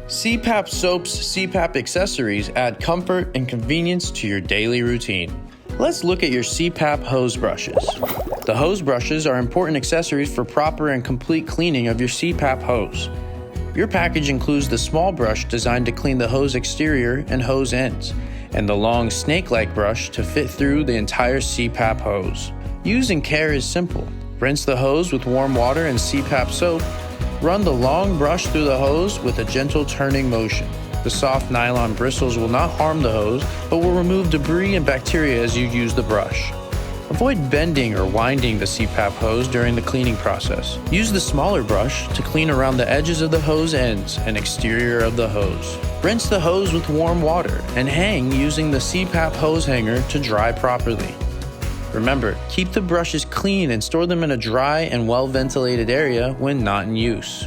CPAP soaps, CPAP accessories add comfort and convenience to your daily routine. Let's look at your CPAP hose brushes. The hose brushes are important accessories for proper and complete cleaning of your CPAP hose. Your package includes the small brush designed to clean the hose exterior and hose ends, and the long snake-like brush to fit through the entire CPAP hose. Use and care is simple. Rinse the hose with warm water and CPAP soap. Run the long brush through the hose with a gentle turning motion. The soft nylon bristles will not harm the hose, but will remove debris and bacteria as you use the brush. Avoid bending or winding the CPAP hose during the cleaning process. Use the smaller brush to clean around the edges of the hose ends and exterior of the hose. Rinse the hose with warm water and hang using the CPAP hose hanger to dry properly. Remember, keep the brushes clean and store them in a dry and well-ventilated area when not in use.